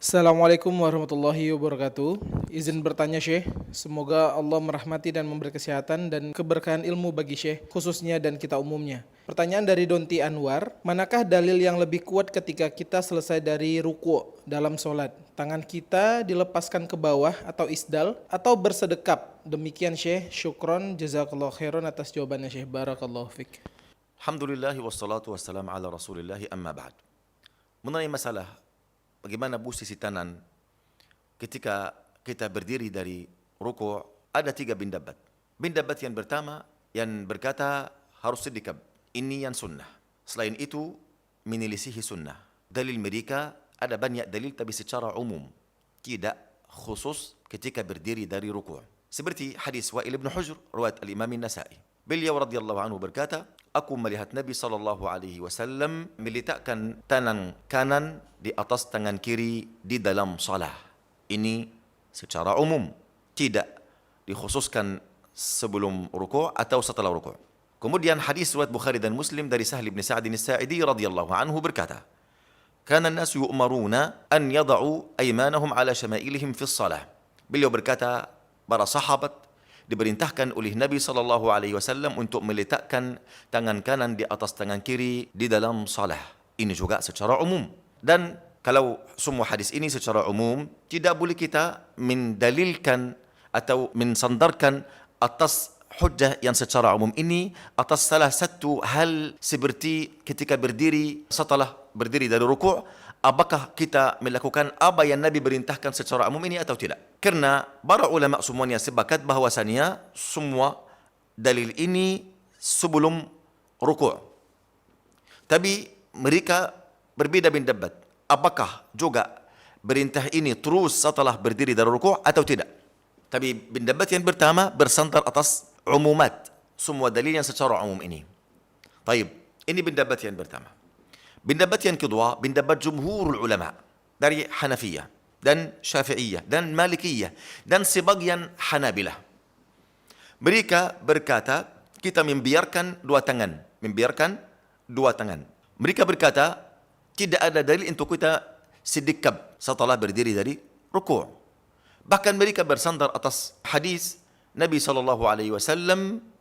Assalamualaikum warahmatullahi wabarakatuh. Izin bertanya Syekh, semoga Allah merahmati dan memberi kesehatan dan keberkahan ilmu bagi Syekh, khususnya dan kita umumnya. Pertanyaan dari Donti Anwar, manakah dalil yang lebih kuat ketika kita selesai dari ruku' dalam sholat? Tangan kita dilepaskan ke bawah atau isdal atau bersedekap? Demikian Syekh, syukron, jazakallahu khairan atas jawabannya Syekh, barakallahu fik. Alhamdulillahi wassalatu wassalamu ala rasulillahi amma ba'd. Mengenai masalah bagaimana posisi tangan ketika kita berdiri dari ruku', ada 3 pendapat. Pendapat yang pertama yang berkata harus sedekap. Ini yang sunnah. Selain itu menyelisihi sunnah. Dalil mereka ada banyak dalil tapi secara umum, tidak khusus ketika berdiri dari ruku'. Seperti hadis Wa'il bin Hujr riwayat al-Imam An-Nasa'i. Beliau radhiyallahu anhu berkata, aku melihat Nabi SAW meletakkan tangan kanan di atas tangan kiri di dalam salah. Ini secara umum, tidak dikhususkan sebelum ruku' atau setelah ruku'. Kemudian hadis riwayat Bukhari dan Muslim dari Sahal bin Sa'd as-Sa'idi radhiyallahu anhu berkata, kana an-nas yu'maruna an yada'u aymanahum ala syama'ilihim fi shalah. Beliau berkata, para sahabat diperintahkan oleh Nabi SAW untuk meletakkan tangan kanan di atas tangan kiri di dalam salah. Ini juga secara umum. Dan kalau semua hadis ini secara umum, tidak boleh kita mendalilkan atau mensandarkan atas hujjah yang secara umum ini atas salah satu hal seperti ketika berdiri setelah berdiri dari ruku', apakah kita melakukan apa yang Nabi perintahkan secara umum ini atau tidak? Karena para ulama semuanya sepakat bahwasannya semua dalil ini sebelum ruku'. Tapi mereka berbeda pendapat. Apakah juga perintah ini terus setelah berdiri dari ruku' atau tidak? Tapi pendapat yang pertama bersandar atas umumat, semua dalil yang secara umum ini. Baik, ini pendapat yang pertama. Pendapat yang kedua, pendapat jumhur ulama dari Hanafiyah dan Syafi'iyah dan Malikiyah dan sebagian Hanabilah. Mereka berkata, kita membiarkan dua tangan. Mereka berkata, tidak ada dalil untuk kita sedekap setelah berdiri dari ruku'. Bahkan mereka bersandar atas hadis Nabi SAW,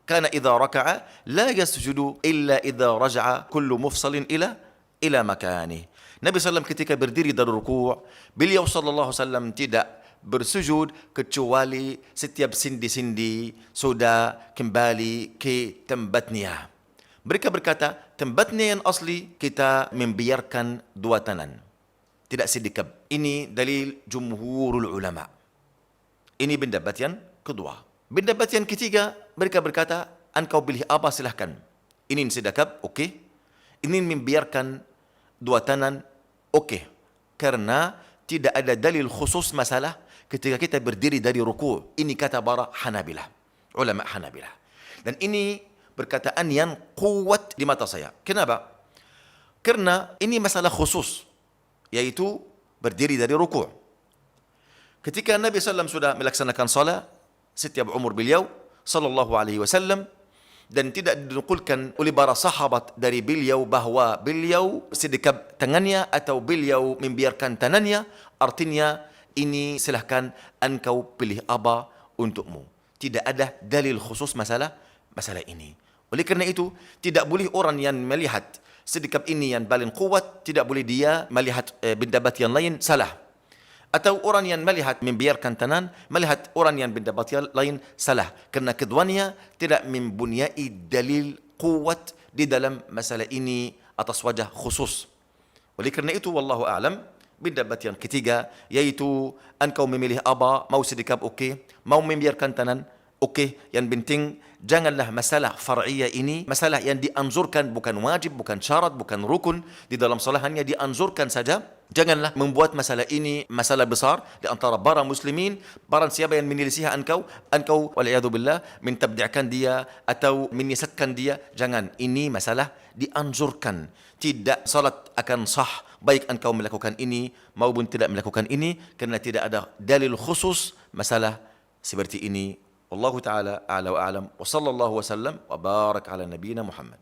kana idza raka'a la yasjudu illa idza raja'a kullu mufsalin ila makani. Nabi SAW ketika berdiri dari ruku', beliau SAW tidak bersujud kecuali setiap sendi-sendi sudah kembali ke tempatnya. Mereka berkata, tempatnya yang asli kita membiarkan dua tangan, tidak sedekap. Ini dalil jumhurul ulama. Ini pendapat yang kedua. Pendapat yang ketiga, mereka berkata, engkau pilih apa silahkan. Ini sedekap, oke. Ini membiarkan dua tangan, oke. Karena tidak ada dalil khusus masalah ketika kita berdiri dari ruku'. Ini kata para Hanabilah, ulama Hanabilah. Dan ini perkataan yang kuat di mata saya. Kenapa? Karena ini masalah khusus, yaitu berdiri dari ruku'. Ketika Nabi SAW sudah melaksanakan salat setiap umur beliau SAW, dan tidak dinukulkan oleh para sahabat dari beliau bahwa beliau sedekap tangannya atau beliau membiarkan tangannya, artinya ini silahkan engkau pilih apa untukmu. Tidak ada dalil khusus masalah ini. Oleh kerana itu, tidak boleh orang yang melihat sedekap ini yang paling kuat, tidak boleh dia melihat pendapat yang lain salah. Atau orang yang melihat membiarkan tangan, melihat orang yang pendapat yang lain salah. Kerana keduanya tidak mempunyai dalil kuat di dalam masalah ini atas wajah khusus. Oleh kerana itu, wallahu a'lam, pendapat yang ketiga, yaitu engkau memilih apa, mau sedekap okey, mau membiarkan tangan okey. Yang penting, janganlah masalah far'iyah ini, masalah yang dianjurkan, bukan wajib, bukan syarat, bukan rukun di dalam salat, hanya dianjurkan saja. Janganlah membuat masalah ini masalah besar di antara para muslimin. Barang siapa yang menyelisihi engkau waliyadzubillah, mentabdi'kan dia atau menyesatkan dia, jangan. Ini masalah dianjurkan. Tidak salat akan sah baik engkau melakukan ini maupun tidak melakukan ini, kerana tidak ada dalil khusus masalah seperti ini. Wallahu ta'ala a'la wa a'lam wa sallallahu wa sallam wa barak ala nabiyina Muhammad.